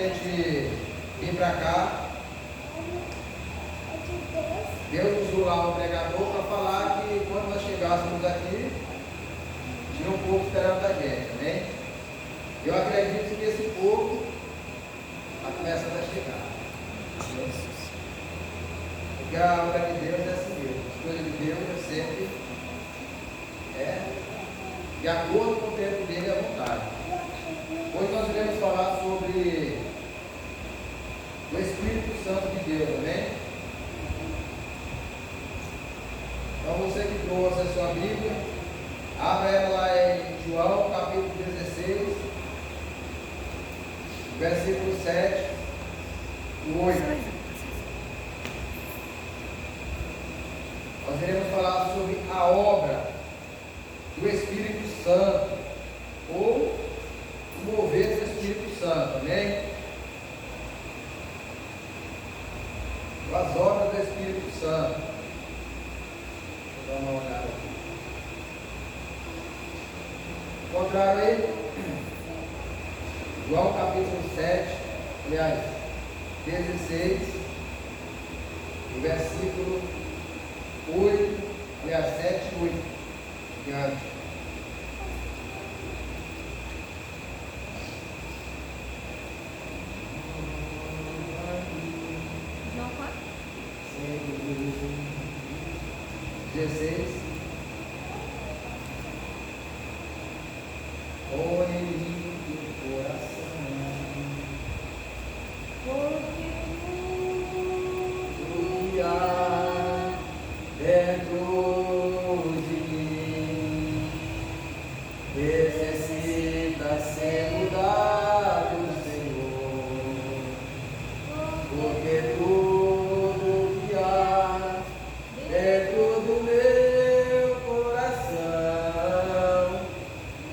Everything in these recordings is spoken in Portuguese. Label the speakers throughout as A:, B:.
A: gente vir para cá, Deus usou lá um pregador para falar que quando nós chegássemos aqui, tinha um povo esperando da gente, amém? Eu acredito que esse povo está começando a chegar. Porque a obra de Deus é assim mesmo. As coisas de Deus é sempre de acordo com o tempo dele e a vontade. Hoje nós iremos falar sobre o Espírito Santo de Deus, amém? Então você que trouxe a sua Bíblia, abra ela lá em João, capítulo 16, versículo 7 e 8. Nós iremos falar sobre a obra do Espírito Santo, ou o mover do Espírito Santo, amém? As obras do Espírito Santo. Vou dar uma olhada aqui. Encontraram aí? João capítulo 7, aliás, 16, o versículo 8, aliás, 7 e 8. Diante.
B: João 4?
A: 16. Ore limpe o coração,
B: Porque
A: tudo que há dentro de mim necessita ser mudado, Senhor. Porque tudo que há dentro do meu coração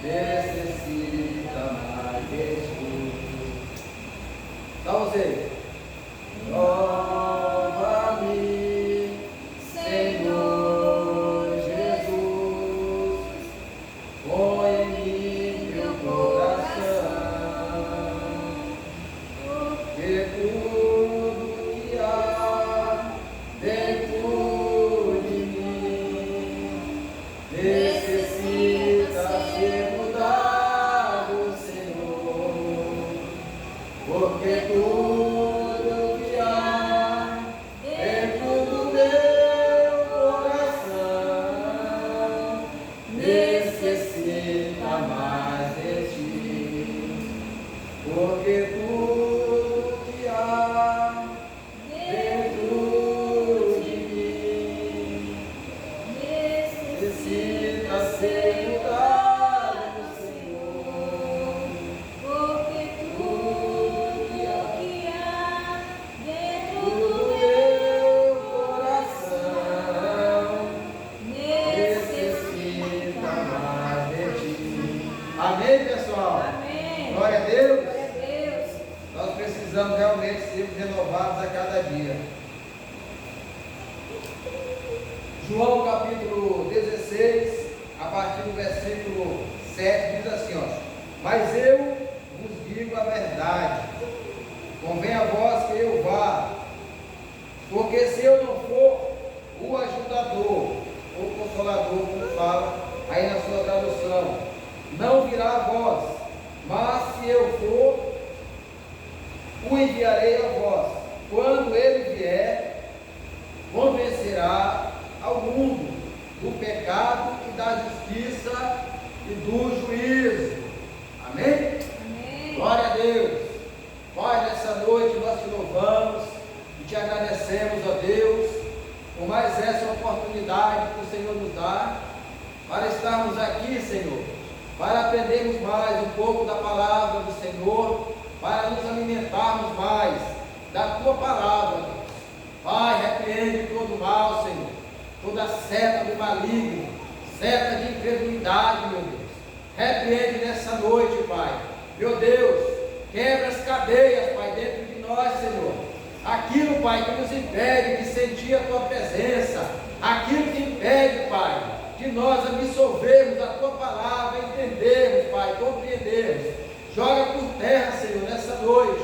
A: necessita mais de ti. Então você, prova-me, Senhor Jesus, põe em mim meu coração, que tudo que há dentro de mim necessita ser mudado, Senhor, porque tudo que há dentro do meu coração necessita mais de ti, porque tudo que há dentro de mim necessita ser mudado, Senhor,
B: Porque tudo que há dentro
A: do
B: do
A: meu coração
B: necessita
A: necessita mais de ti. Amém, pessoal?
B: Amém.
A: Glória a Deus.
B: Glória a Deus.
A: Nós precisamos realmente ser renovados a cada dia. João capítulo 16, a partir do versículo 7, diz assim, ó: mas eu vos digo a verdade, convém a vós que eu vá, porque se eu não for o ajudador, o consolador, como fala aí na sua tradução, não virá a vós, mas se eu for, o enviarei a vós. Quando ele vier, convencerá ao mundo do pecado e da justiça e do juízo. Amém?
B: Amém.
A: Glória a Deus. Pai, nessa noite nós te louvamos e te agradecemos, ó Deus, por mais essa oportunidade que o Senhor nos dá para estarmos aqui, Senhor, para aprendermos mais um pouco da palavra do Senhor, para nos alimentarmos mais da tua palavra, Deus. Pai, repreende todo mal, Senhor, toda seta do maligno, seta de incredulidade, meu Deus. Repreende nessa noite, Pai. Meu Deus, quebra as cadeias, Pai, dentro de nós, Senhor. Aquilo, Pai, que nos impede de sentir a tua presença, aquilo que impede, Pai, de nós absorvermos a tua palavra, entendermos, Pai, compreendermos. Joga por terra, Senhor, nessa noite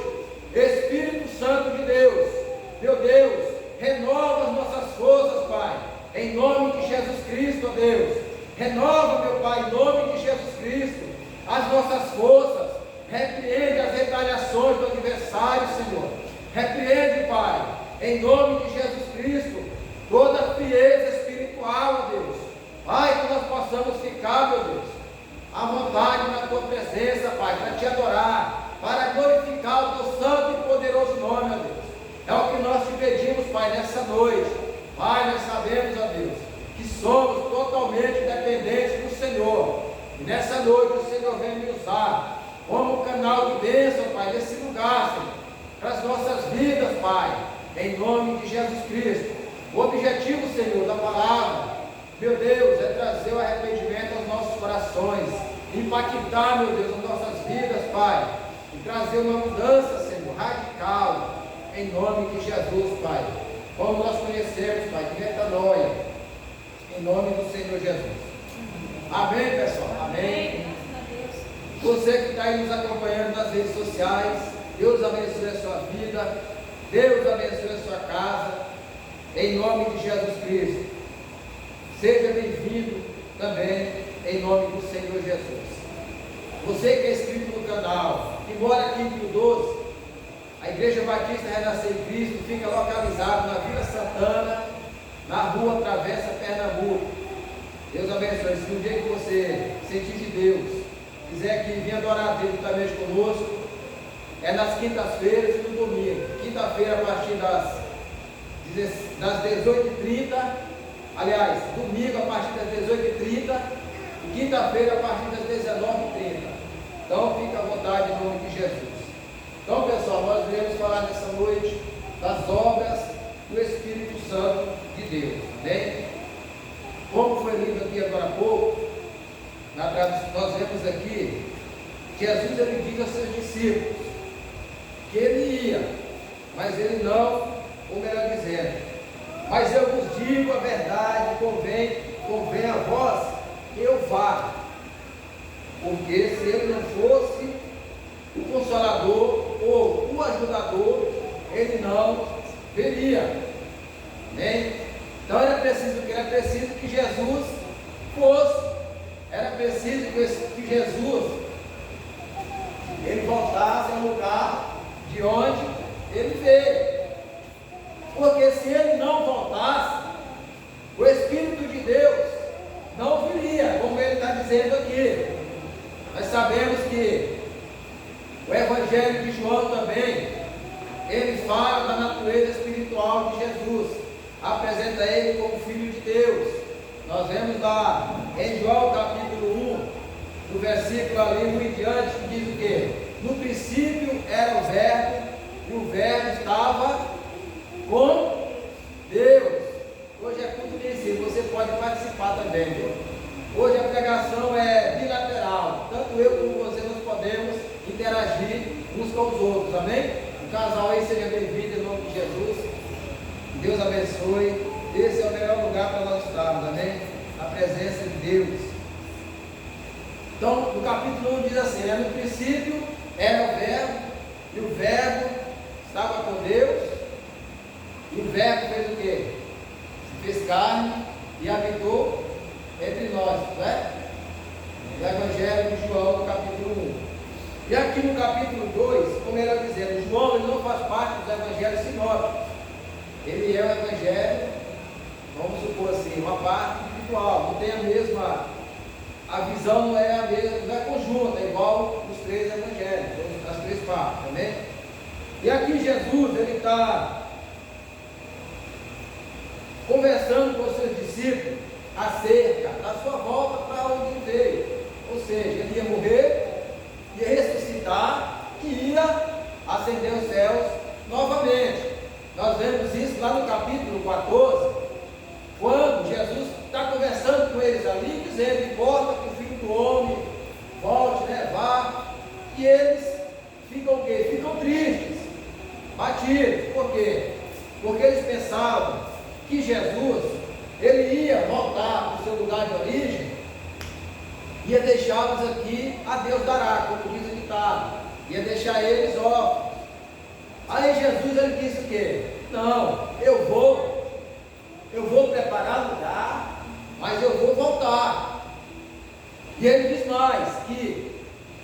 A: poderoso nome, ó Deus. É o que nós te pedimos, Pai, nessa noite. Pai, nós sabemos, ó Deus, que somos totalmente dependentes do Senhor. E nessa noite o Senhor vem me usar como canal de bênção, Pai, nesse lugar, Senhor, para as nossas vidas, Pai, em nome de Jesus Cristo. O objetivo, Senhor, da palavra, meu Deus, é trazer o arrependimento aos nossos corações, impactar, meu Deus, as nossas vidas, Pai, e trazer uma mudança, Senhor, radical, em nome de Jesus, Pai. Como nós conhecemos, Pai, de metanoia, em nome do Senhor Jesus. Amém, pessoal? Amém. Você que está aí nos acompanhando nas redes sociais, Deus abençoe a sua vida, Deus abençoe a sua casa, em nome de Jesus Cristo. Seja bem-vindo também, em nome do Senhor Jesus. Você que é inscrito no canal, que mora aqui em Rio Doce, a Igreja Batista Renascer em Cristo fica localizada na Vila Santana, na rua Travessa Pernambuco. Deus abençoe. Se no dia que você sentir de Deus, quiser que vir adorar a Deus também conosco, é nas quintas-feiras e no domingo. Quinta-feira a partir das 18h30, aliás, domingo a partir das 18h30 e quinta-feira a partir das 19h30. Então fica à vontade em nome de Jesus. Então, pessoal, nós iremos falar nessa noite das obras do Espírito Santo de Deus, amém? Como foi lido aqui agora há pouco, na tradução, nós vemos aqui, Jesus ele diz aos seus discípulos que ele ia, mas ele não, ou melhor dizendo, mas eu vos digo a verdade, convém a vós que eu vá, porque se ele não fosse o Consolador ou o Ajudador, ele não viria. Amém? Então era preciso que Jesus fosse, era preciso que Jesus ele voltasse ao lugar de onde ele veio. Porque se ele não voltasse, o Espírito de Deus não viria, como ele está dizendo aqui. Nós sabemos que o Evangelho de João também, ele fala da natureza espiritual de Jesus, apresenta ele como Filho de Deus. Nós vemos lá em João capítulo 1, no versículo ali 1 em diante, que diz o quê? No princípio era o Verbo, e o Verbo estava com Deus. Hoje é culto de ensino, você pode participar também, viu? Hoje a pregação é bilateral, tanto eu como você nós podemos interagir uns com os outros, amém? O casal aí seja bem-vindo em nome de Jesus, Deus abençoe. Esse é o melhor lugar para nós estarmos, amém? Na presença de Deus. Então, no capítulo 1 diz assim, né? No princípio era o Verbo, e o Verbo estava com Deus, e o Verbo fez o quê? Se fez carne e habitou entre nós, não é? O Evangelho de João, no capítulo 1. E aqui no capítulo 2, como ele está dizendo, João ele não faz parte dos evangelhos sinóticos. Ele é o evangelho, vamos supor assim, uma parte individual, não tem a mesma, a visão não é a mesma, não é conjunta, é igual os três evangelhos, as três partes, amém? E aqui Jesus, ele está conversando com os seus discípulos acerca da sua volta para onde ele veio. Ou seja, ele ia morrer, ia ressuscitar e ia ascender aos céus novamente. Nós vemos isso lá no capítulo 14, quando Jesus está conversando com eles ali, dizendo, importa que o Filho do Homem volte, né, vá, e eles ficam o quê? Ficam tristes, batidos. Por quê? Porque eles pensavam que Jesus, ele ia voltar para o seu lugar de origem, ia deixá-los aqui, a Deus dará, como diz o ditado, ia deixar eles órfãos. Aí Jesus, ele disse o quê? Não, eu vou preparar lugar, mas eu vou voltar. E ele diz mais, que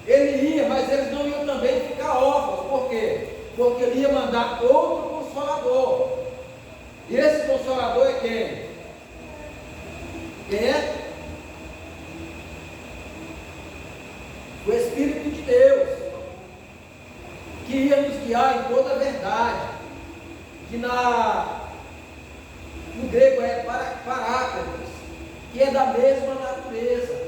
A: ele ia, mas eles não iam também ficar órfãos. Por quê? Porque ele ia mandar outro Consolador. E esse Consolador é quem? Quem é? O Espírito de Deus. que ia nos guiar em toda a verdade, que no grego é paráclitos, que é da mesma natureza,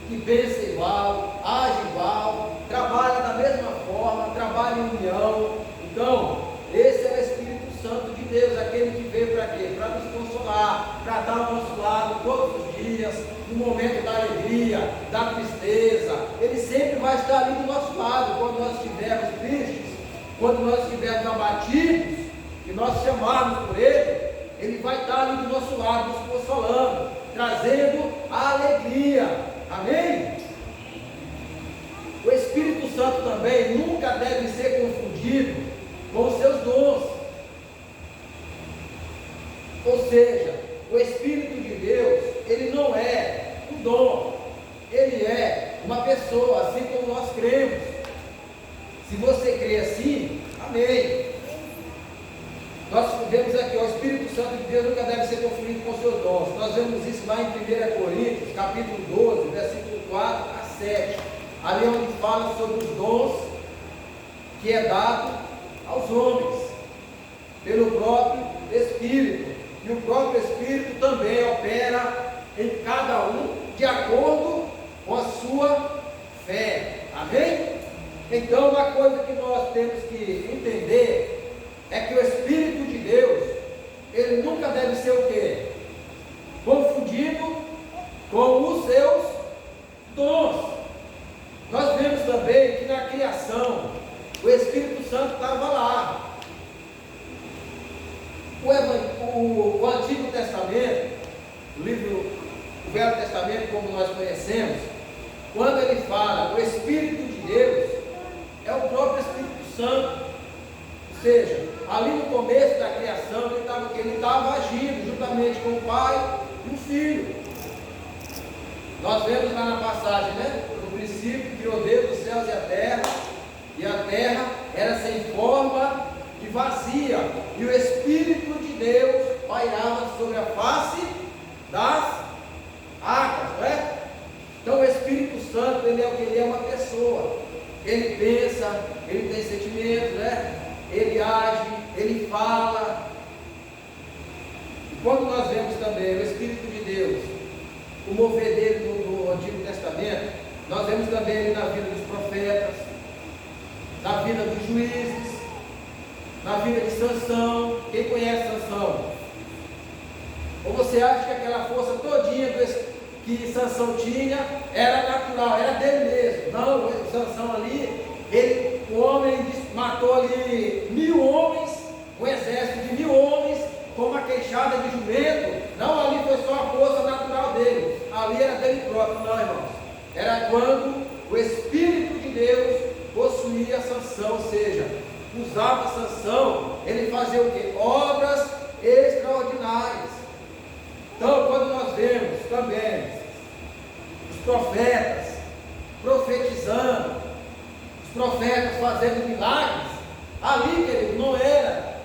A: que pensa igual, age igual, trabalha da mesma forma, trabalha em união. Então, esse é o Espírito Santo de Deus, aquele que veio para quê? Para nos consolar, para estar ao nosso lado todos os dias, no momento da alegria, da tristeza. Ele sempre vai estar ali do nosso lado, quando nós estivermos tristes, quando nós estivermos abatidos, e nós chamarmos por Ele vai estar ali do nosso lado, nos consolando, trazendo a alegria. Amém? O Espírito Santo também nunca deve ser confundido com os seus dons. Ou seja, o Espírito de Deus, ele não é um dom, ele é uma pessoa, assim como nós cremos. Se você crê assim, amém. Nós vemos aqui, o Espírito Santo de Deus nunca deve ser confundido com os seus dons. Nós vemos isso lá em 1 Coríntios, capítulo 12, versículo 4 a 7. Ali onde fala sobre os dons que é dado aos homens, pelo próprio Espírito. E o próprio Espírito também opera em cada um, de acordo com a sua fé. Amém? Então, uma coisa que nós temos que entender é que o Espírito de Deus, ele nunca deve ser o quê? Confundido com os seus dons. Nós vemos também que na criação, o Espírito Santo estava lá. O Antigo Testamento, o Velho Testamento, como nós conhecemos, quando ele fala o Espírito de Deus, é o próprio Espírito Santo. Ou seja, ali no começo da criação, ele estava agindo juntamente com o Pai e o Filho. Nós vemos lá na passagem, né? No princípio, criou Deus os céus e a terra era sem forma e vazia, e o Espírito de Deus pairava sobre a face das águas, não é? Então o Espírito Santo, ele é uma pessoa, ele pensa, ele tem sentimentos, né? Ele age, ele fala. E quando nós vemos também o Espírito de Deus, o mover dele no Antigo Testamento, nós vemos também ele na vida dos profetas, na vida dos juízes, na vida de Sansão. Quem conhece Sansão? Ou você acha que aquela força todinha que Sansão tinha era natural, era dele mesmo? Não, o Sansão ali, o homem matou ali 1000 homens, um exército de 1000 homens, com uma queixada de jumento. Não, ali foi só a força natural dele, ali era dele próprio. Não, irmãos, era quando o Espírito de Deus possuía Sansão, ou seja, usava Sansão, ele fazia o quê? Obras extraordinárias. Então, quando nós vemos também os profetas profetizando, os profetas fazendo milagres, ali, querido, não era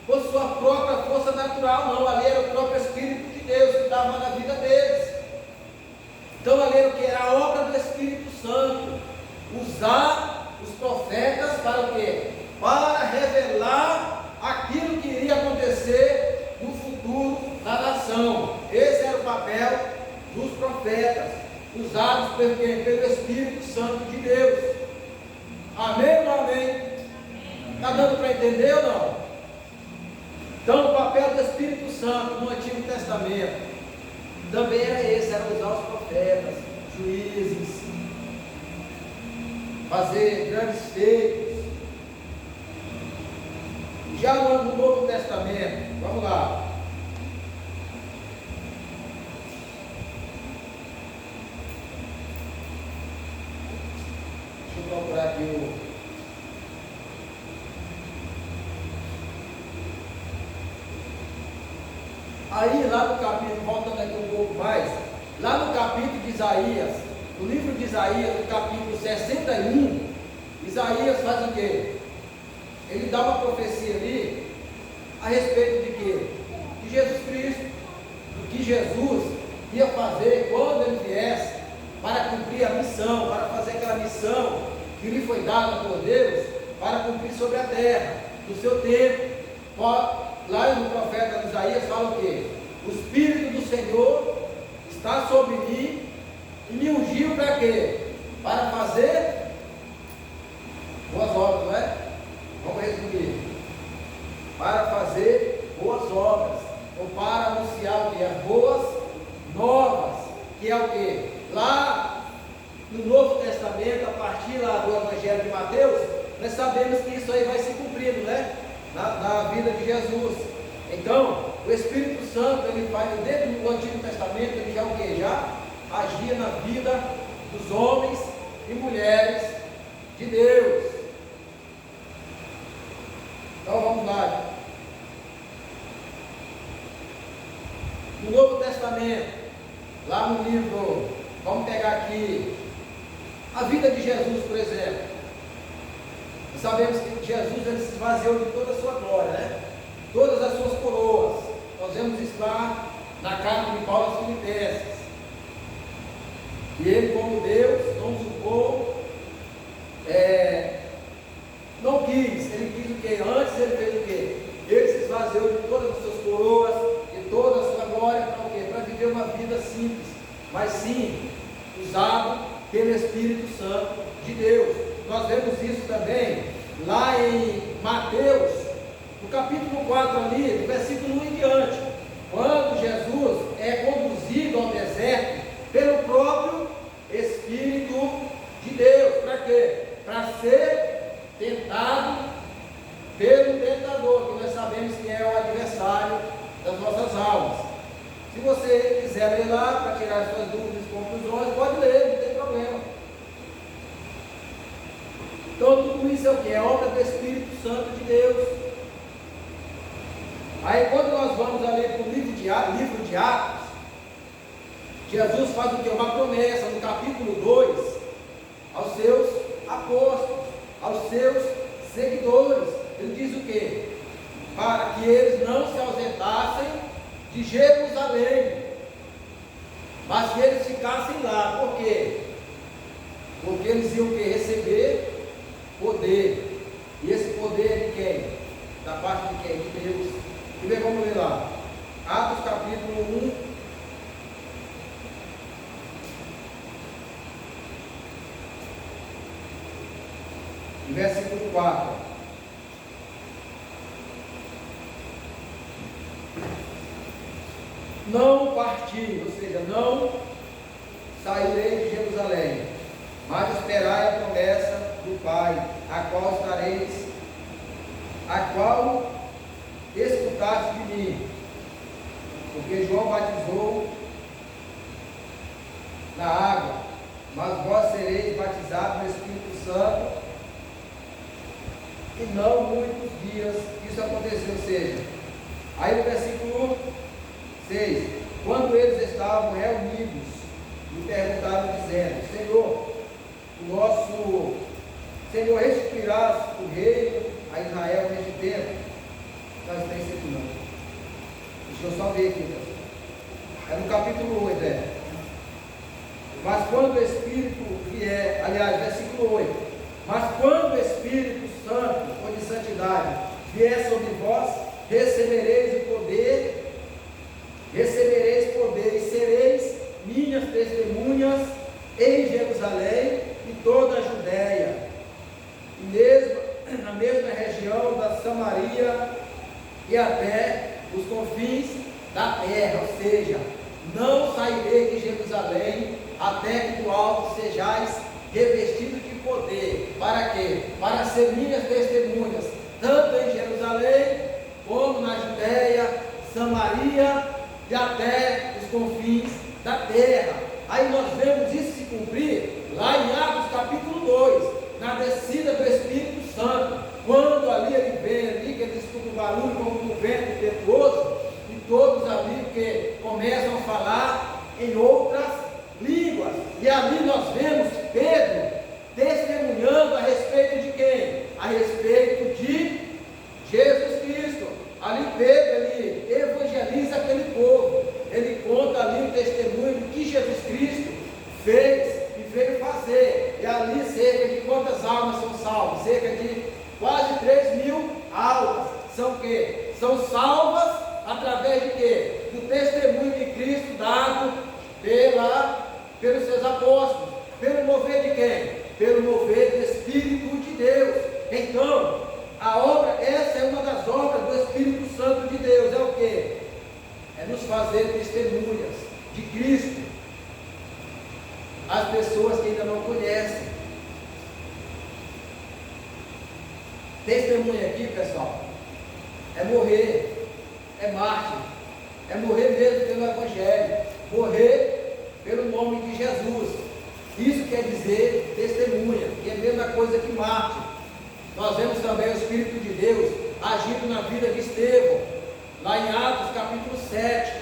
A: por sua própria força natural, não, ali era o próprio Espírito de Deus que estava na vida deles. Então, ali era o que? Era a obra do Espírito Santo, usar os profetas para o quê? Para revelar aquilo que iria acontecer no futuro da nação. Esse era o papel dos profetas, usados pelo Espírito Santo de Deus. Amém ou não amém? Está dando para entender ou não? Então, o papel do Espírito Santo no Antigo Testamento também era esse, era usar os profetas, juízes, fazer grandes feitos. Já no Novo Testamento, vamos lá. Deixa eu procurar aqui o... Aí, lá no capítulo, voltando aqui um pouco mais, lá no capítulo de Isaías, no livro de Isaías, no capítulo 61, Isaías faz o quê? Ele dá uma profecia ali a respeito de quê? De Jesus Cristo, do que Jesus ia fazer quando ele viesse para cumprir a missão, para fazer aquela missão que lhe foi dada por Deus, para cumprir sobre a terra, no seu tempo. Lá no profeta Isaías fala o quê? O Espírito do Senhor está sobre mim e me ungiu para quê? Para fazer boas obras, não é? Vamos resumir. Para fazer boas obras, ou para anunciar o que? As boas novas, que é o que? Lá no Novo Testamento, a partir lá do Evangelho de Mateus, nós sabemos que isso aí vai se cumprindo, né? Na vida de Jesus. Então, o Espírito Santo, ele faz dentro do Antigo Testamento, ele já o que? Já agia na vida dos homens e mulheres de Deus. Então vamos lá. No Novo Testamento, lá no livro, vamos pegar aqui a vida de Jesus, por exemplo. Nós sabemos que Jesus, ele se esvaziou de toda a sua glória, né? Todas as suas coroas. Nós vemos isso lá na carta de Paulo aos Filipenses. E ele, como Deus, não usurpou, não quis. Ele quis o que? Antes ele fez o que? Ele se esvaziou de todas as suas coroas, de toda a sua glória, para o quê? Para viver uma vida simples, mas sim, usado pelo Espírito Santo de Deus. Nós vemos isso também lá em Mateus, no capítulo 4 ali, no versículo 1 em diante, quando Jesus é conduzido ao deserto pelo próprio Espírito de Deus. Para quê? Para ser tentado pelo tentador, que nós sabemos que é o adversário das nossas almas. Se você quiser ler lá, para tirar as suas dúvidas e conclusões, pode ler, não tem problema. Então tudo isso é o que? É obra do Espírito Santo de Deus. Aí quando nós vamos ali para o livro de Atos, Jesus faz o que? Uma promessa no capítulo 2 aos seus apóstolos, aos seus seguidores. Ele diz o que? Para que eles não se ausentassem de Jerusalém, mas que eles ficassem lá. Por quê? Porque eles iam receber poder. E esse poder é de quem? Da parte de quem? De Deus. E bem, vamos ler lá. Atos capítulo 1. Versículo 4. Não parti, ou seja, não sairei de Jerusalém, mas esperai a promessa do Pai, a qual escutaste de mim, porque João batizou na água, mas vós sereis batizados no Espírito Santo, e não muitos dias isso aconteceu. Ou seja, aí no versículo 6, quando eles estavam reunidos, me perguntaram dizendo: Senhor, o nosso Senhor restituirás o reino a Israel neste tempo? Nós tem sempre não. Deixa eu só ver aqui, pessoal. É no capítulo 8, Mas quando o Espírito vier, aliás, versículo 8, mas quando o Espírito Santo, ou de santidade, vier sobre vós, recebereis poder e sereis minhas testemunhas em Jerusalém e toda a Judéia, e mesmo na mesma região da Samaria e até os confins da terra. Ou seja, não sairei de Jerusalém até que do alto sejais revestidos de poder. Para quê? Para ser minhas testemunhas, tanto em Jerusalém como na Judéia, Samaria e até os confins da terra. Aí nós vemos isso se cumprir lá em Atos capítulo 2, na descida do Espírito Santo, quando ali ele vem ali, que ele escuta o barulho como um vento impetuoso, e todos ali que começam a falar em outras línguas. E ali nós vemos Pedro testemunhando a respeito de quem? A respeito de Jesus Cristo. Ali Pedro, ele evangeliza aquele povo, ele conta ali o testemunho do que Jesus Cristo fez e veio fazer. E ali cerca de quantas almas são salvas? Cerca de almas são o quê? São salvas através de quê? Do testemunho de Cristo dado pelos seus apóstolos. Pelo mover de quem? Pelo mover do Espírito de Deus. Então, a obra, essa é uma das obras do Espírito Santo de Deus. É o quê? É nos fazer testemunhas de Cristo às pessoas que ainda não conhecem. Testemunha aqui, pessoal, é morrer, é mártir, é morrer mesmo pelo Evangelho, morrer pelo nome de Jesus. Isso quer dizer testemunha, que é a mesma coisa que mártir. Nós vemos também o Espírito de Deus agindo na vida de Estevão, lá em Atos capítulo 7.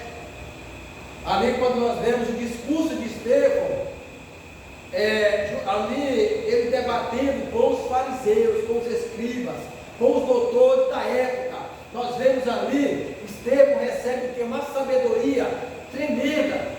A: Ali quando nós vemos o discurso de Estevão, ali ele debatendo com os fariseus, com os escribas, com os doutores da época, nós vemos ali, Estevão recebe uma sabedoria tremenda,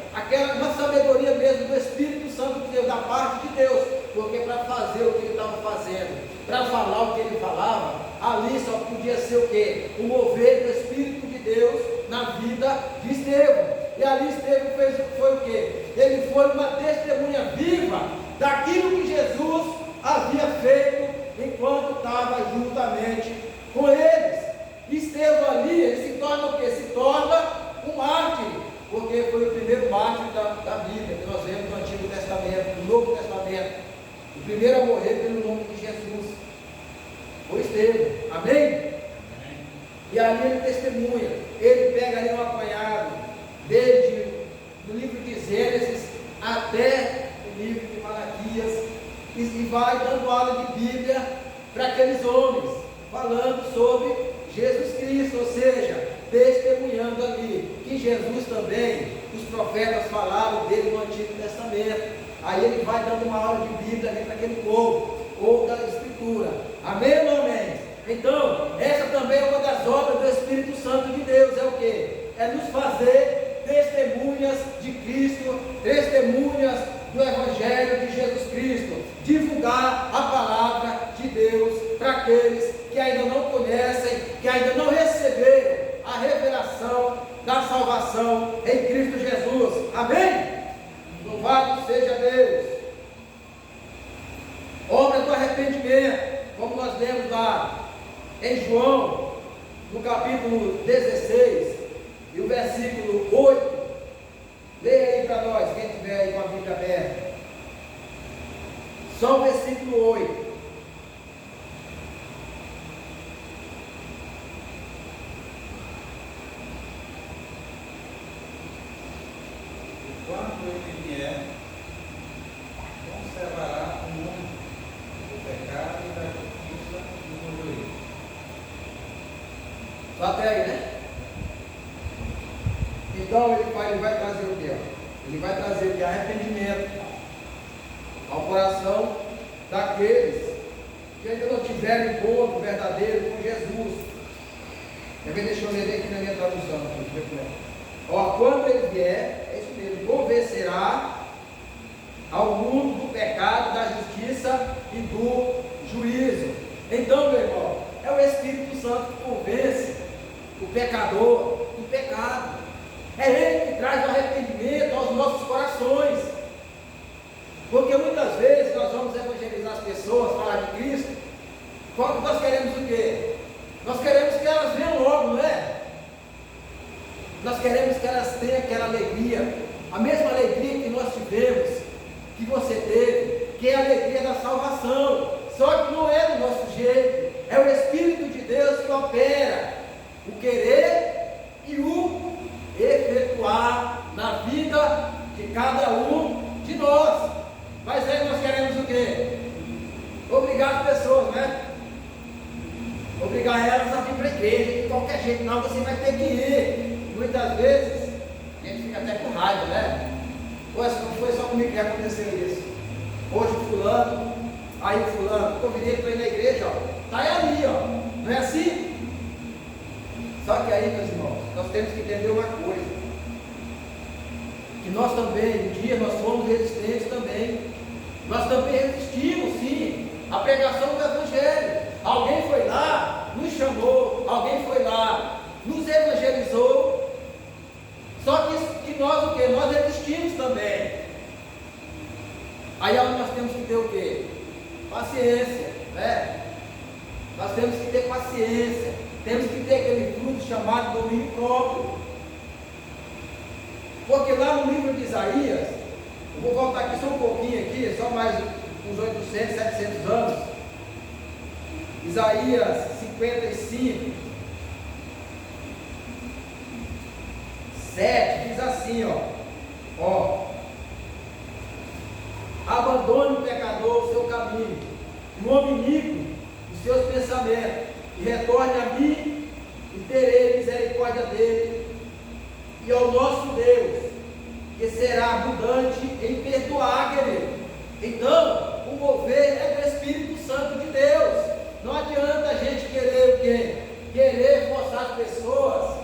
A: uma sabedoria mesmo do Espírito Santo de Deus, da parte de Deus, porque para fazer o que ele estava fazendo, para falar o que ele falava, ali só podia ser o quê? O mover do Espírito de Deus na vida de Estevão. E ali Estevão foi o quê? Ele foi uma testemunha viva daquilo que Jesus havia feito enquanto estava juntamente com eles. Estevão ali, ele se torna o quê? Se torna um mártir, porque foi o primeiro mártir da Bíblia, que nós vemos no Antigo Testamento, no Novo Testamento. O primeiro a morrer pelo nome de Jesus foi Estevão. Amém? E ali ele testemunha, ele pega ali um apanhado, desde o livro de Gênesis até o livro de Malaquias, e vai dando aula de Bíblia para aqueles homens, falando sobre Jesus Cristo, ou seja, testemunhando ali que Jesus também, os profetas falaram dele no Antigo Testamento. Aí ele vai dando uma aula de Bíblia ali para aquele povo, ou da Escritura. Amém ou amém? Então, essa também é uma das obras do Espírito Santo de Deus. É o quê? É nos fazer testemunhas de Cristo, testemunhas do Evangelho de Jesus Cristo, divulgar a palavra de Deus para aqueles que ainda não conhecem, que ainda não receberam a revelação da salvação em Cristo Jesus. Amém? Louvado seja Deus. Obra do arrependimento, como nós lemos lá em João, no capítulo 16, e o versículo 8. Leia aí para nós, quem estiver aí com a Bíblia aberta. Só o versículo 8.
C: Quando ele vier, conservará o mundo do pecado e da justiça e do juízo.
A: Só até aí, né? Então ele vai trazer o quê? Ele vai trazer o que? Arrependimento ao coração daqueles que ainda não tiveram encontro verdadeiro com Jesus. Deixa eu ler aqui na minha tradução. Quando ele vier, é isso mesmo, convencerá ao mundo do pecado, da justiça e do juízo. Então, meu irmão, é o Espírito Santo que convence o pecador do pecado. É Ele que traz o arrependimento aos nossos corações. Porque muitas vezes nós vamos evangelizar as pessoas, falar de Cristo. Nós queremos o quê? Nós queremos que elas venham logo, não é? Nós queremos que elas tenham aquela alegria, a mesma alegria que nós tivemos, que você teve, que é a alegria da salvação. Só que não é do nosso jeito, é o Espírito de Deus que opera o querer e o efetuar na vida de cada um de nós. Mas aí nós queremos o quê? Obrigar as pessoas, né? Obrigar elas a vir para a igreja, de qualquer jeito, não, você vai ter que ir. Muitas vezes a gente fica até com raiva, né? Poxa, não foi só comigo que aconteceu isso. Hoje fulano, aí fulano, convidei ele para ir na igreja, ó. Está ali, ó. Não é assim? Só que aí, meus irmãos, nós temos que entender uma coisa. Que nós também, um dia nós fomos resistentes também. Nós também resistimos, sim, à pregação do Evangelho. Alguém foi lá, nos nos chamou, alguém foi lá, nos evangelizou, só que nós o quê? Nós resistimos também. Aí nós temos que ter o quê? Paciência, né? Nós temos que ter paciência, temos que ter aquele fruto chamado domínio próprio. Porque lá no livro de Isaías, eu vou voltar aqui só um pouquinho aqui, só mais uns 800, 700 anos. Isaías 55, 7, diz assim, ó, abandone o pecador o seu caminho, o homem ímpio os seus pensamentos, e retorne a mim, e terei misericórdia dele, e ao nosso Deus, que será abundante em perdoar, querido. Então, o mover é do Espírito Santo de Deus. Não adianta a gente querer o quê? Querer forçar as pessoas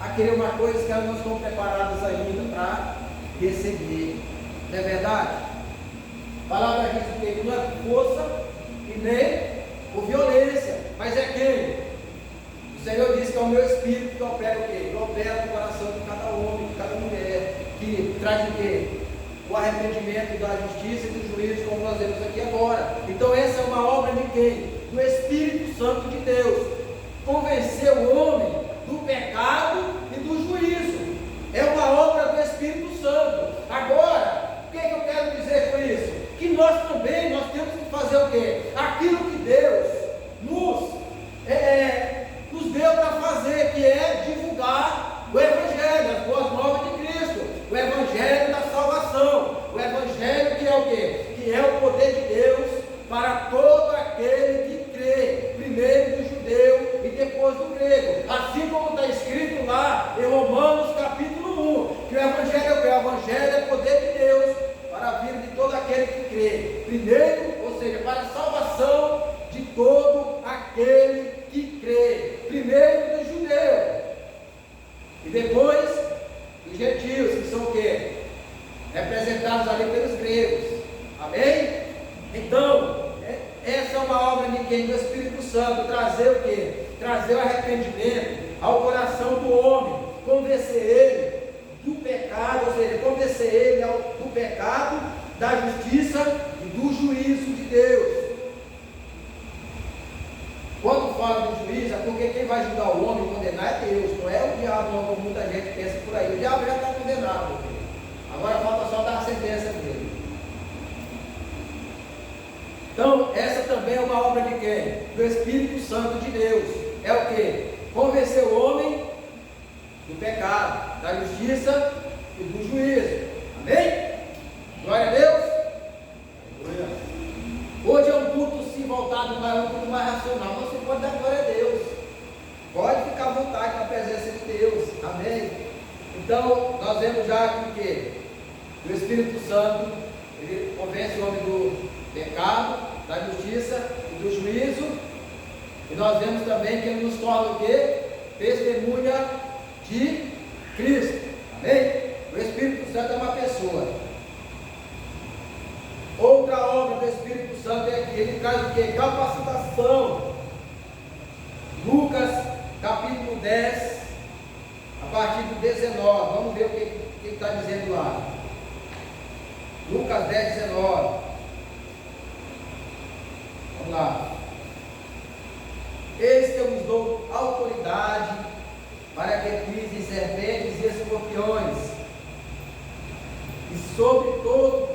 A: a querer uma coisa que elas não estão preparadas ainda para receber. Não é verdade? A palavra diz que não é por força e nem por violência, mas é quem? O Senhor diz que é o meu Espírito que opera o quê? Que opera no coração de cada homem, de cada mulher, que traz o quê? O arrependimento da justiça e do juízo, como nós vemos aqui agora. Então essa é uma obra de quem? Do Espírito Santo de Deus. Convencer o homem do pecado e do juízo. É uma obra do Espírito Santo. Agora, o que eu quero dizer com isso? Que nós também, nós temos que fazer o quê? Aquilo que Deus nos deu para fazer, que é divulgar o Evangelho, as boas novas de Cristo, o Evangelho da salvação, o Evangelho que é o quê? Que é o poder de Deus para todo aquele que crê, primeiro do judeu e depois do grego, assim como está escrito lá em Romanos capítulo 1, que o Evangelho é o quê? O Evangelho é poder de Deus para a vida de todo aquele que crê, primeiro, ou seja, para a salvação de todo aquele que crê, primeiro do judeu e depois dos gentios, que são o quê? Representados ali pelos gregos. Amém? Então, essa é uma obra de quem? Do Espírito Santo, trazer o quê? Trazer o arrependimento ao coração do homem, convencer ele do pecado, ou seja, convencer ele do pecado, da justiça e do juízo de Deus. Quando fala do juízo, é porque quem vai julgar o homem e condenar é Deus, não é o diabo, não, como muita gente pensa por aí. O diabo já está condenado, agora falta só dar a sentença dele. Então, essa também é uma obra de quem? Do Espírito Santo de Deus. É o que? Convencer o homem do pecado, da justiça e do juízo. Amém? Glória a Deus. Hoje é um culto sim voltado para um culto mais racional. Você pode dar glória a Deus. Pode ficar à vontade na presença de Deus. Amém? Então, nós vemos já aqui que o Espírito Santo, ele convence o homem do pecado, da justiça e do juízo. E nós vemos também que ele nos torna o quê? Testemunha de Cristo. Amém? O Espírito Santo é uma pessoa. Outra obra do Espírito Santo é que ele traz o quê? Capacitação. Lucas capítulo 10, a partir do 19. Vamos ver o que está dizendo lá. Lucas 10, 19. Vamos lá. Eis que eu vos dou autoridade para que pisem serpentes e escorpiões, e sobre todo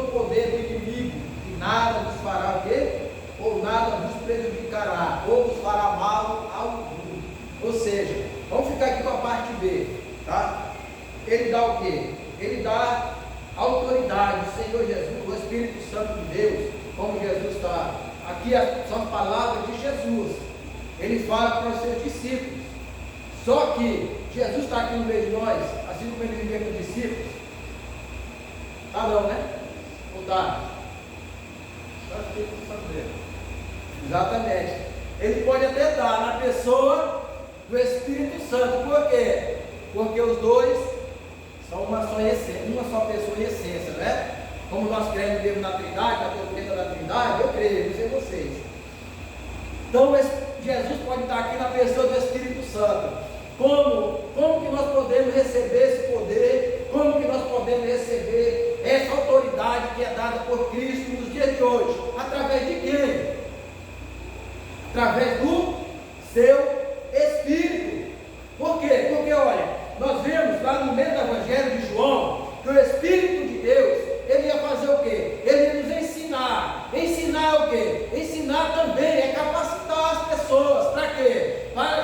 A: o poder do inimigo, e nada vos fará o quê? Ou nada vos prejudicará, ou vos fará mal algum. Ou seja, vamos ficar aqui com a parte B, tá? Ele dá o quê? Ele dá autoridade. O Senhor Jesus, o Espírito Santo de Deus, como Jesus está aqui, são palavras de Jesus. Ele fala para os seus discípulos. Só que Jesus está aqui no meio de nós, assim como ele vivia com os discípulos. Tá não, né? Não tá? Exatamente. Ele pode até dar na pessoa do Espírito Santo. Por quê? Porque os dois são uma só essência, uma só pessoa em essência, né? Como nós cremos mesmo na Trindade, na doutrina da Trindade, eu creio, não sei vocês. Então Jesus pode estar aqui na pessoa do Espírito Santo. Como que nós podemos receber esse poder? Como que nós podemos receber essa autoridade que é dada por Cristo nos dias de hoje? Através de quem? Através do seu Espírito. Por quê? Porque olha, nós vemos lá no meio do Evangelho de João que o Espírito de Deus, ele ia fazer o quê? Ele ia nos ensinar. Ensinar o quê? Ensinar também é capacitar as pessoas. Para quê?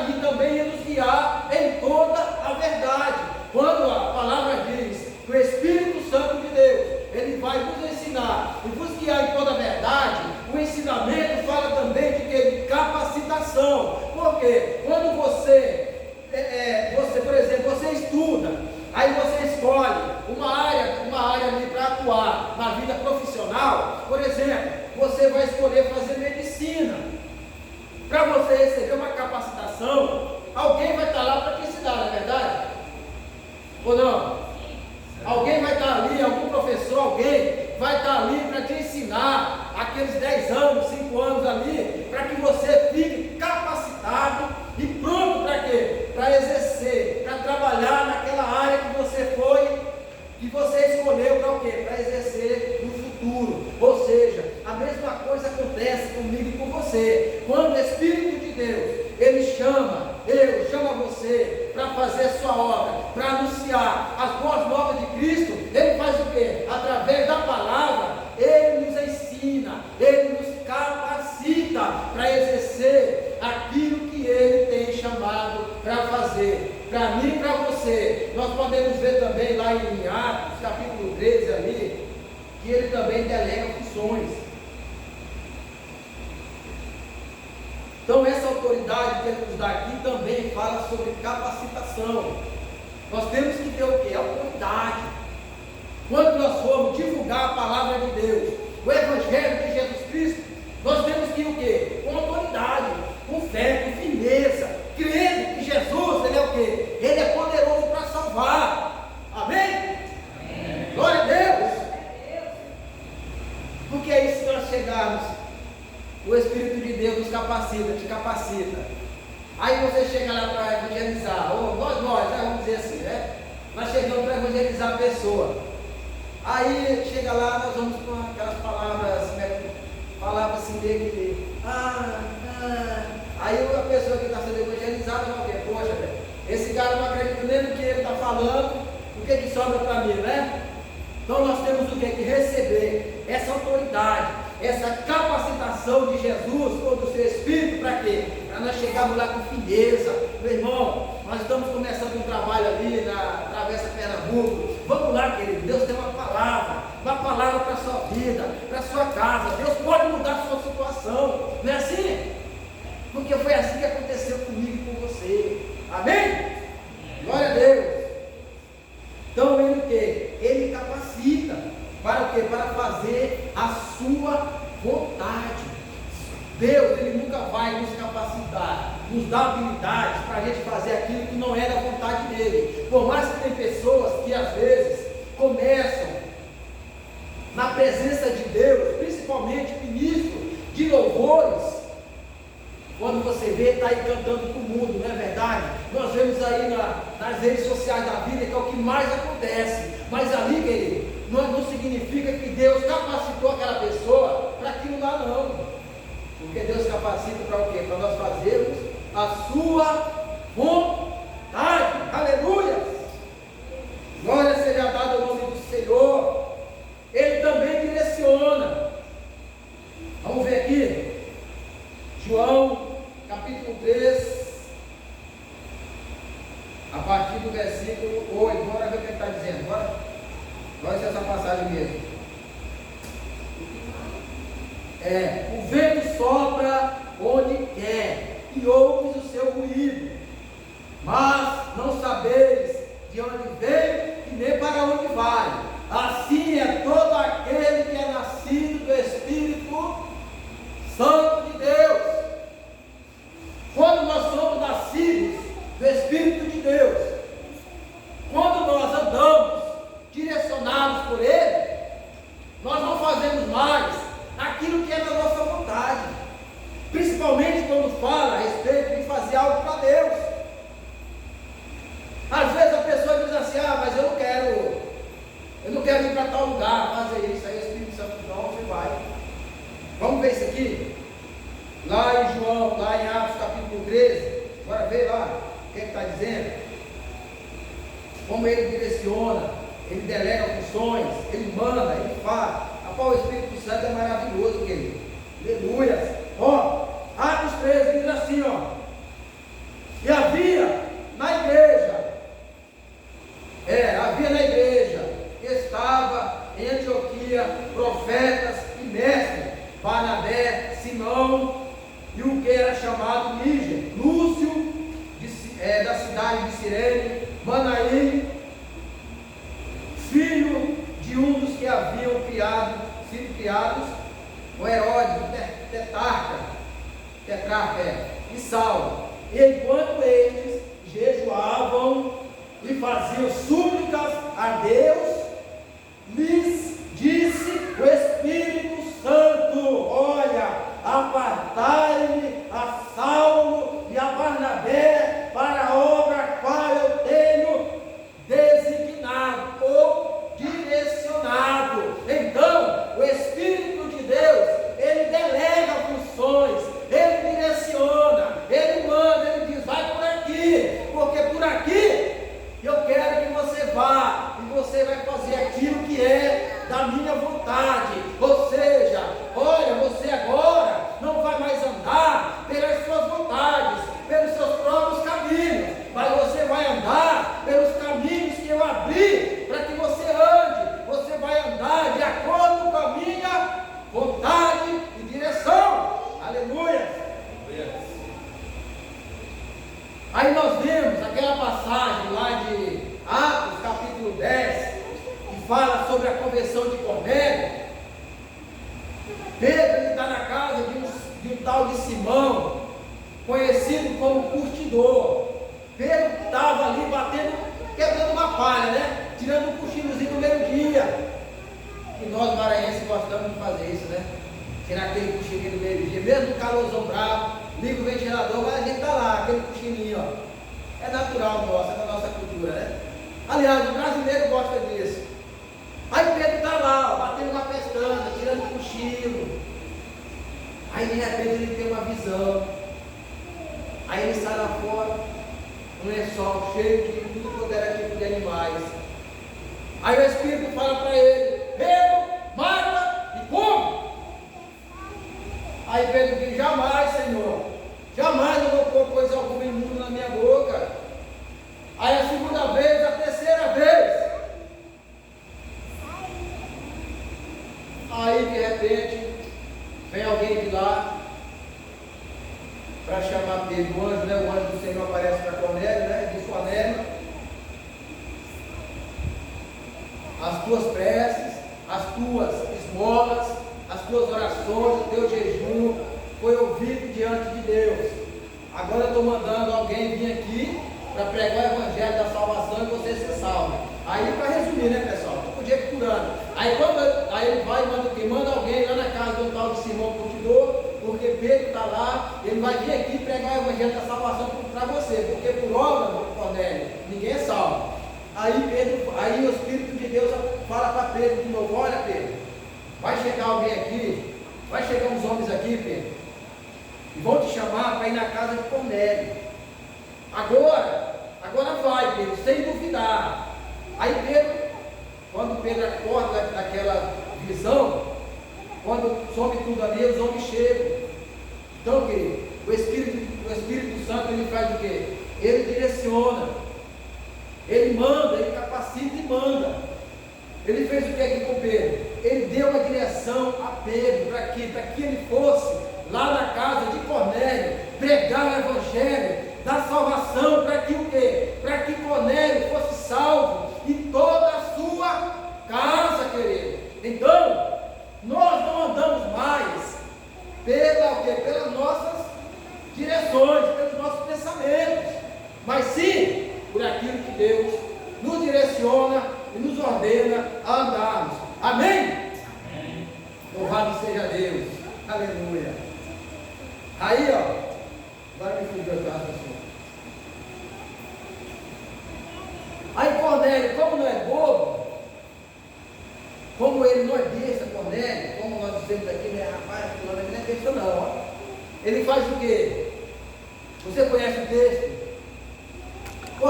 A: E também ia nos guiar em toda a verdade. Quando a palavra diz que o Espírito Santo de Deus, ele vai nos ensinar e nos guiar em toda a verdade, o ensinamento fala também de que? De capacitação. Por quê? Quando você, por exemplo, você estuda, aí você escolhe uma área ali para atuar na vida profissional. Por exemplo, você vai escolher fazer medicina. Para você receber uma capacitação, alguém vai estar lá para te ensinar, não é verdade? Ou não? Alguém vai estar ali, algum professor, alguém vai estar ali para te ensinar aqueles 10 anos, 5 anos ali, para que você fique capacitado e pronto para quê? Para exercer, para trabalhar naquela área que você escolheu para o quê? Para exercer no futuro. Ou seja, a mesma coisa acontece comigo e com você. Quando o Espírito de Deus, ele chama você para fazer a sua obra, para anunciar as boas novas de Cristo, ele faz o quê? Através da palavra, ele nos ensina, ele nos capacita para exercer aquilo que ele tem chamado para fazer. Para mim e para você, nós podemos ver também lá em Atos, capítulo 13 ali, que ele também delega funções. Então essa autoridade que ele nos dá aqui também fala sobre capacitação. Nós temos que ter o quê? Autoridade. Quando nós formos divulgar a palavra de Deus, o Evangelho de Jesus Cristo, nós temos que ir o quê? Com autoridade, com fé, com firmeza, crendo que Jesus, ele é o quê? Ele é poderoso para salvar. Amém? Amém. Glória a Deus. Porque aí se nós chegarmos, o Espírito de Deus nos capacita, te capacita. Aí você chega lá para evangelizar, ou nós, vamos dizer assim, né? Nós chegamos para evangelizar a pessoa. Aí chega lá, nós vamos com aquelas palavras, palavras assim dele, aí a pessoa que está sendo evangelizada vai ver, poxa, esse cara não acredita nem no que ele está falando, o que sobra para mim, né? Então nós temos o que receber essa autoridade, essa capacitação de Jesus ou do seu Espírito, para quê? Para nós chegarmos lá com firmeza. Meu irmão, nós estamos começando um trabalho ali na Travessa Pernambuco. Vamos lá, querido, Deus tem uma palavra para a sua vida, para a sua casa. Deus pode mudar a sua situação, não é assim? Porque foi assim que aconteceu comigo e com você. Amém? Glória a Deus. Então ele o quê? Ele capacita para o quê? Para fazer a sua vontade. Deus, ele nunca vai nos capacitar, nos dar habilidades para a gente fazer aquilo que não é da vontade dele. Por mais que tem pessoas que às vezes começam na presença de Deus, principalmente ministro de louvores, quando você vê, está aí cantando para o mundo, não é verdade? Nós vemos aí nas redes sociais da vida que é o que mais acontece. Mas ali, querido, não significa que Deus capacitou aquela pessoa para aquilo lá, não. Porque Deus capacita para o quê? Para nós fazermos a sua vontade. Aleluia! Glória seja dada ao nome do Senhor. Ele também direciona. Vamos ver aqui. João, capítulo 3, a partir do versículo 8. Bora ver o que ele está dizendo. Bora ser essa passagem mesmo. O vento sopra onde quer e ouves o seu ruído, mas não sabeis de onde veio e nem para onde vai. Assim é todo aquele que é nascido do Espírito Santo de Deus. Quando nós somos nascidos do Espírito de Deus, quando nós andamos direcionados por Ele, nós não fazemos mais aquilo que é da nossa vontade. Principalmente quando 13. Agora vê lá o que está dizendo. Como ele direciona, ele delega funções, ele manda, ele faz. Rapaz, o Espírito Santo é maravilhoso, querido. Aleluia. Ó, Atos 13 diz assim, ó. E havia na igreja, estava em Antioquia profetas e mestres, Barnabé, Simão e o que era chamado Níger, Lúcio, da cidade de Cirene, Manaim, filho de um dos que haviam sido criados, o Herodes, tetrarca, e Saulo. E enquanto eles jejuavam e faziam súplicas a Deus, lhes disse o Espírito Santo: olha, apartai-me a Saulo e a Barnabé para a obra a qual eu tenho designado ou direcionado. Então, o Espírito de Deus, ele delega funções, ele direciona, ele manda, ele diz: vai por aqui, porque por aqui eu quero que você vá, e você vai fazer aquilo que é da minha vontade. Ou seja, olha, você agora não vai mais andar pelas suas vontades, pelos seus próprios caminhos, mas você vai andar pelos caminhos que eu abri para que você ande. Você vai andar de acordo com a minha vontade e direção. Aleluia. Aí nós vemos aquela passagem lá de Atos, capítulo 10, que fala sobre a conversão de Cornélio. Pedro está na casa de um tal de Simão, conhecido como curtidor. Pedro estava ali quebrando uma palha, né? Tirando um cochilozinho no meio-dia. E nós maranhenses gostamos de fazer isso, né? Tirar aquele cochilinho no meio-dia, mesmo no calorzão bravo, liga o ventilador, mas a gente está lá, aquele cochilinho, ó. É natural nosso, é da nossa cultura, né? Aliás, o brasileiro gosta disso. Aí Pedro está lá, ó, batendo uma pestana, tirando um cochilo. Aí de repente ele tem uma visão. Aí ele sai lá fora, um lençol cheio de tudo quanto era tipo de animais. Aí o Espírito fala para ele: Pedro, mata e come. Aí Pedro diz: jamais, Senhor, jamais eu vou pôr coisa alguma imunda na minha boca. Aí a segunda vez, a terceira vez. Aí de repente vem alguém de lá para chamar Pedro. O anjo, né? O anjo do Senhor aparece para Cornélio, né? Diz: Cornélio, as tuas preces, as tuas esmolas, as tuas orações, o teu jejum foi ouvido diante de Deus. Agora eu estou mandando alguém vir aqui para pregar o evangelho da salvação e você ser salvo. Aí, para resumir, né, pessoal? Eu podia ir curando. Aí ele vai e manda o quê? Manda alguém lá na casa do tal de Simão Curtidor, porque Pedro está lá, ele vai vir aqui pregar o evangelho da salvação para você, porque por obra, Cornélio, ninguém é salvo. Aí o Espírito de Deus fala para Pedro de novo: olha, Pedro, vai chegar alguém aqui, vai chegar uns homens aqui, Pedro, e vão te chamar para ir na casa de Cornélio. Agora vai, Pedro, sem duvidar. Aí quando Pedro acorda daquela visão, quando some tudo ali, os homens chegam. Então, querido, o Espírito Santo, ele faz o quê? Ele direciona, ele manda, ele capacita e manda. Ele fez o que aqui com Pedro? Ele deu uma direção a Pedro, para que ele fosse lá na casa de Cornélio, pregar o evangelho da salvação, para que o quê? Para que Cornélio fosse salvo e toda a sua casa, querido. Então, nós não andamos mais pelas nossas direções, pelos nossos pensamentos, mas sim por aquilo que Deus nos direciona e nos ordena a andarmos. Amém? Amém. Louvado seja Deus. Aleluia. Aí, ó, agora me fugiu a raciocínio. Aí Cornélio, como não é bobo, como ele não é besta, Cornélio, como nós dizemos aqui, né, rapaz, fulano, ele não é besta não, ó. Ele faz o quê? Você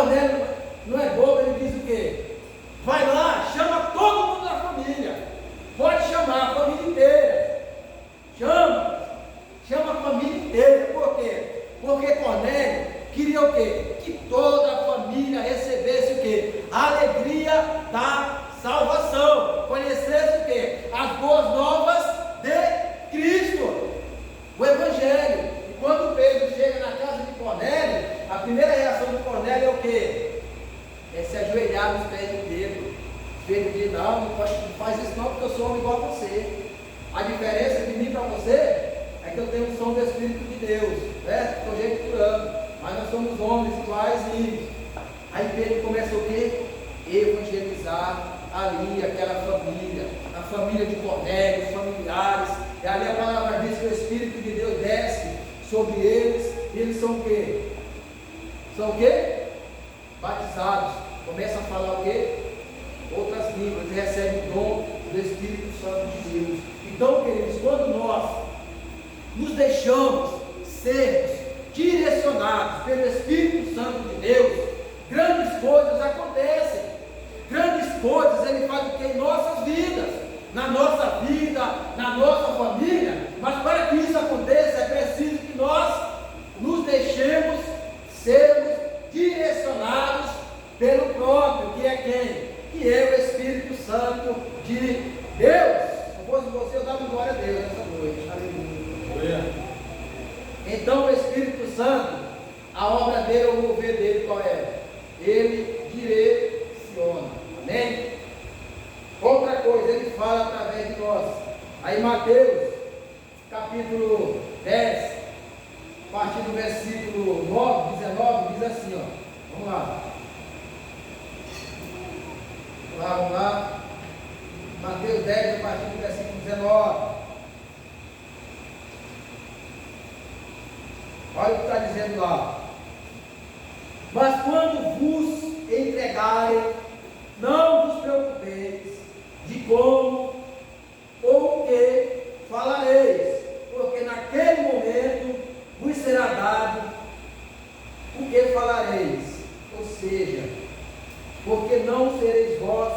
A: Cornélio não é bobo, ele diz o quê? Vai lá, chama todo mundo da família. Pode chamar a família inteira. Chama a família inteira. Por quê? Porque Cornélio queria o quê? Que toda a família recebesse o quê? A alegria da salvação. Conhecesse o quê? As boas novas de Cristo. O Evangelho. E quando Pedro chega na casa de Cornélio, a primeira reação de Cornélio é o quê? É se ajoelhar nos pés de Pedro. Pedro diz, não faz isso não, porque eu sou homem igual a você. A diferença de mim para você é que eu tenho o som do Espírito de Deus, né? Estou jeito mas nós somos homens iguais e aí Pedro começa o quê? Evangelizar ali aquela família, a família de Cornélio, os familiares, e ali a palavra diz que o Espírito de Deus desce sobre eles, e eles são o quê? São o quê? Batizados, começam a falar o quê? Outras línguas, e recebem o dom do Espírito Santo de Deus. Então, queridos, quando nós nos deixamos sermos direcionados pelo Espírito Santo de Deus, grandes coisas acontecem. Grandes coisas Ele faz o que em nossas vidas, na nossa vida, na nossa família. Mas para que isso aconteça, é preciso que nós nos deixemos sermos direcionados pelo próprio, que é quem? Que é o Espírito Santo de Deus. Se fosse você, eu dava glória a Deus nessa noite. Aleluia. Então o Espírito Santo, a obra dele, o mover dele, qual é? Ele direciona. Amém? Outra coisa, ele fala através de nós. Aí Mateus, capítulo 10, a partir do versículo 9, 19, diz assim, ó. Vamos lá. Vamos lá. Mateus 10, a partir do versículo 19. Olha o que está dizendo lá. Mas quando vos entregarem, não vos preocupeis de como ou o que falareis, porque naquele momento vos será dado o que falareis. Ou seja, porque não sereis vós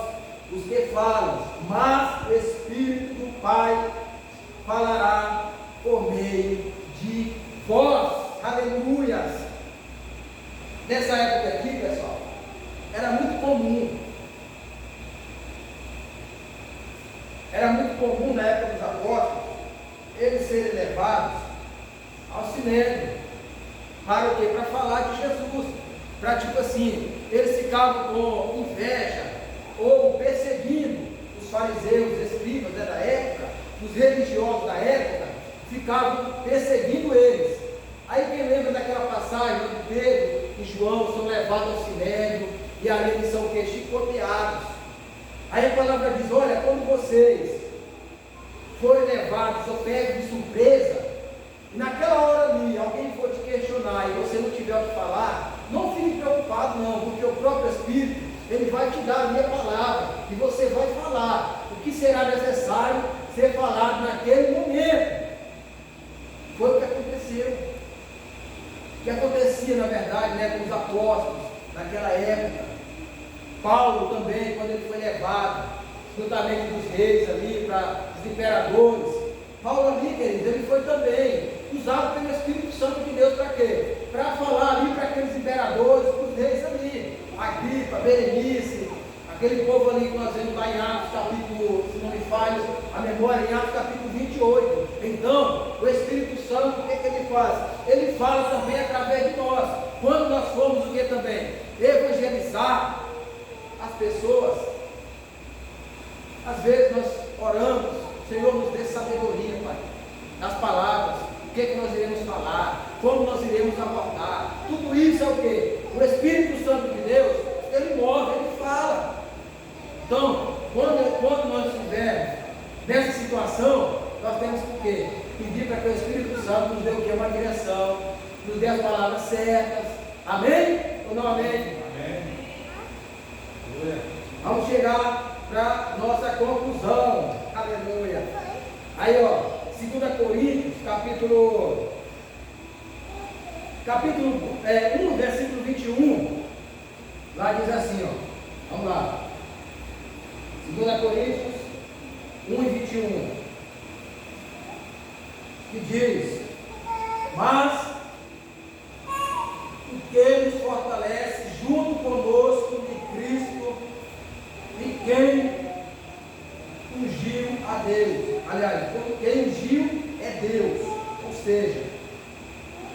A: os que falam, mas o Espírito do Pai falará por meio de vós. Aleluias! Nessa época aqui, pessoal, era muito comum na época dos apóstolos, eles serem levados ao cinema. Para o quê? Para falar de Jesus. Para tipo assim, eles ficavam com inveja ou perseguindo os fariseus, os escribas da época, os religiosos da época, ficavam perseguindo eles. Aí quem lembra daquela passagem onde Pedro e João são levados ao sinédrio e ali eles são chicoteados. Aí a palavra diz, olha, quando vocês forem levados ou pegos de surpresa, e naquela hora ali alguém for te questionar e você não tiver o que falar, não fique preocupado não, porque o próprio Espírito, ele vai te dar a minha palavra, e você vai falar o que será necessário ser falado naquele momento. Foi o que aconteceu. O que acontecia na verdade, né, com os apóstolos naquela época. Paulo também, quando ele foi levado juntamente dos reis ali, para os imperadores, Paulo ali, queridos, ele foi também usado pelo Espírito Santo de Deus para quê? Para falar ali para aqueles imperadores, para os reis ali, Agripa, Berenice, aquele povo ali que nós vemos lá em Atos capítulo, se não me falha a memória, em Atos capítulo 28. Então, o Espírito Santo, o que ele faz? Ele fala também através de nós. Quando nós formos o que também? Evangelizar as pessoas. Às vezes nós oramos, Senhor, nos dê sabedoria, Pai, nas palavras, o que nós iremos falar, como nós iremos abordar. Tudo isso é o que? O Espírito Santo de Deus, ele move, ele fala. Então, quando nós estivermos nessa situação, nós temos que o quê? Pedir para que o Espírito Santo nos dê o quê? Uma direção, nos dê as palavras certas. Amém? Ou não amém?
C: Amém.
A: Vamos chegar para nossa conclusão. Aleluia. Aí, ó, 2 Coríntios, capítulo 1, versículo 21. Lá diz assim, ó, vamos lá. 2 Coríntios 1:21, que diz: mas o que nos fortalece junto conosco de Cristo e quem ungiu a Deus. Aliás, quem ungiu é Deus, ou seja,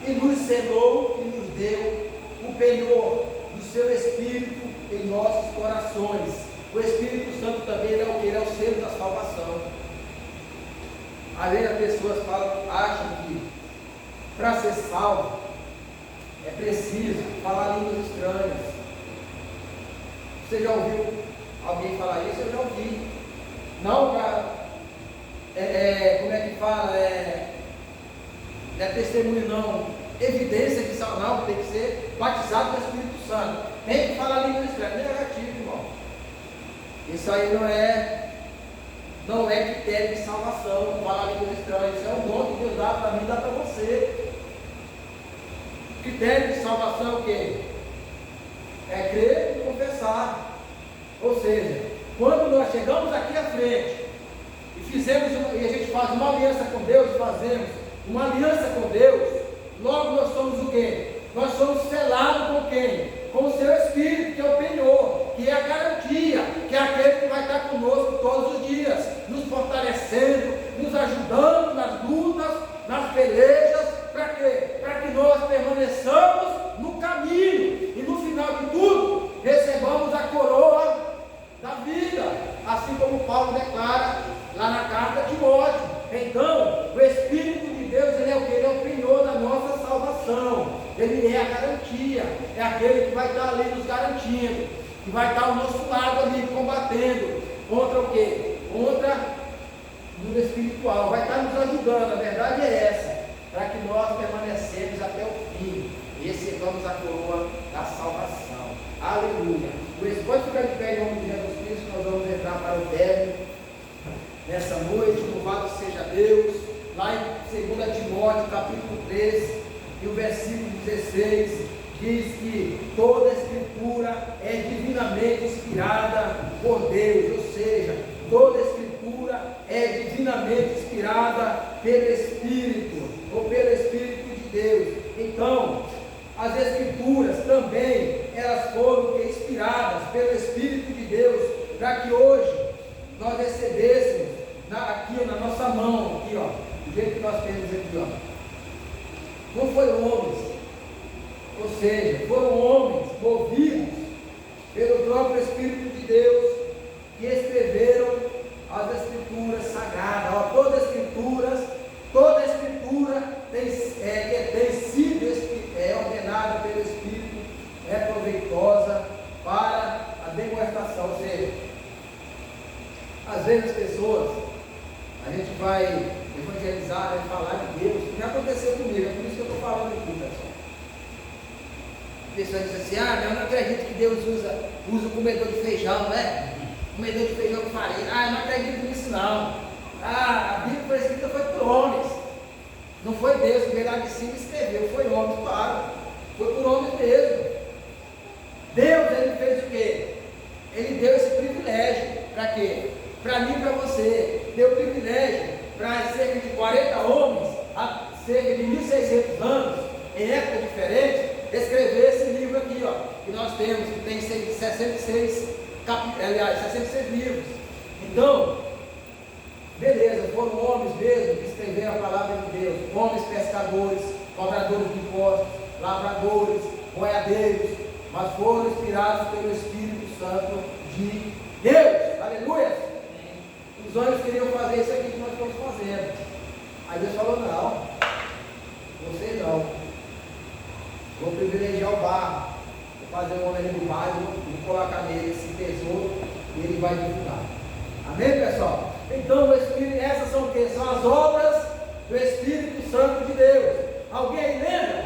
A: e nos selou e nos deu o penhor do seu Espírito em nossos corações. O Espírito Santo também ele é o que? Ele é o selo da salvação. Às vezes as pessoas acham que para ser salvo é preciso falar línguas estranhas. Você já ouviu alguém falar isso? Eu já ouvi. Não para, como é que fala? Não é testemunho não, evidência de salvação, não, tem que ser batizado no Espírito Santo. Tem que falar línguas estranhas. Negativo, irmão. Isso aí não é critério de salvação, falar línguas estranhas. Isso é um dom que Deus dá para mim e dá para você. Critério de salvação é o quê? É crer e confessar. Ou seja, quando nós chegamos aqui à frente e a gente faz uma aliança com Deus, fazemos uma aliança com Deus, logo nós somos o quê? Nós somos selados com quem? Com o seu Espírito, que é o penhor, que é a garantia, que é aquele que vai estar conosco todos os dias, nos fortalecendo, nos ajudando nas lutas, nas pelejas. Para quê? Para que nós permaneçamos no caminho e no final de tudo recebamos a coroa da vida, assim como Paulo declara lá na carta de Timóteo. Então, o Espírito de Deus, ele é o que? Ele é o penhor da nossa salvação. Ele é a garantia, é aquele que vai estar ali nos garantindo, que vai estar ao nosso lado ali, combatendo contra o quê? Contra o mundo espiritual, vai estar nos ajudando. A verdade é essa, para que nós permanecemos até o fim e recebamos a coroa da salvação. Aleluia. Por isso, pode ficar de pé em nome de Jesus Cristo. Nós vamos entrar para o término nessa noite. Louvado seja Deus. Lá em 2 Timóteo capítulo 3 e o versículo 16 diz que toda a escritura é divinamente inspirada por Deus, ou seja, toda a escritura é divinamente inspirada pelo Espírito, ou pelo Espírito de Deus. Então, as Escrituras também, elas foram inspiradas pelo Espírito de Deus, para que hoje nós recebêssemos aqui na nossa mão, aqui ó, do jeito que nós temos aqui ó. Não foram homens, ou seja, foram homens movidos pelo próprio Espírito de Deus, que escreveram as Escrituras sagradas. Ó, toda a Escritura tem sido ordenada pelo Espírito, é proveitosa para a demonstração. Ou seja, às vezes as pessoas, a gente vai evangelizar, vai falar de Deus, já aconteceu comigo, é por isso que eu estou falando aqui, pessoal. A pessoa diz assim: eu não acredito que Deus usa o comedor de feijão, né? Comedor de feijão com farinha. Eu não acredito nisso não. A Bíblia foi escrita foi por homens. Não foi Deus que veio lá de cima e escreveu, foi homens, claro. Foi por homens mesmo. Deus, ele fez o quê? Ele deu esse privilégio. Para quê? Para mim e para você. Deu o privilégio para cerca de 40 homens, há cerca de 1.600 anos, em época diferente, escrever esse livro aqui, ó, que nós temos, que tem 66 livros. Então, beleza, foram homens mesmo que escreveram a palavra de Deus, homens pescadores, cobradores de impostos, lavradores, boiadeiros, mas foram inspirados pelo Espírito Santo de Deus. Aleluia! Os homens queriam fazer isso aqui que nós estamos fazendo. Aí Deus falou: não, vocês não. Vou privilegiar o barro. Vou fazer um homem ali no barro, vou colocar nele esse tesouro e ele vai divulgar. Amém, pessoal? Então, o Espírito, essas são o quê? São as obras do Espírito Santo de Deus. Alguém aí lembra?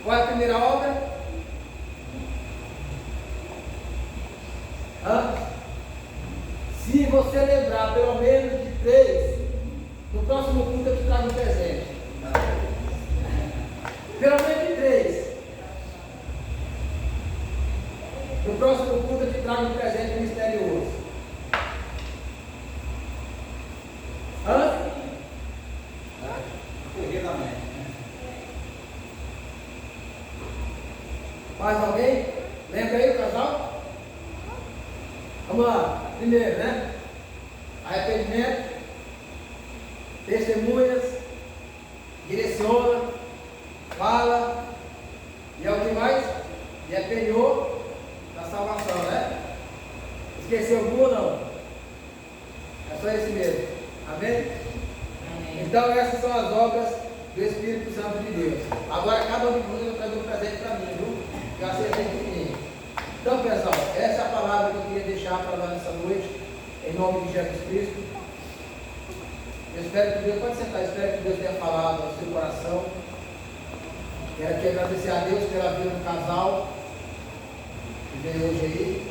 A: Qual é a primeira obra? Se você lembrar pelo menos de 3, no próximo culto eu te trago um presente. Pelo menos de 3. traga um presente misterioso? Hã?
C: Correr da mãe.
A: Mais alguém? Lembra aí o casal? Vamos lá. Primeiro, né? Arrependimento, testemunhas, direciona, fala, e é o que mais? E é penhor da salvação, né? Esqueceu algum ou não? É só esse mesmo. Amém? Então essas são as obras do Espírito Santo de Deus. Agora cada um de vocês vai trazer um presente para mim, viu? Já acertei de mim. Então pessoal, essa é a palavra que eu queria deixar para nós nessa noite, em nome de Jesus Cristo. Eu espero que Deus, pode sentar, espero que Deus tenha falado ao seu coração. Quero aqui agradecer a Deus pela vida do casal que veio hoje aí.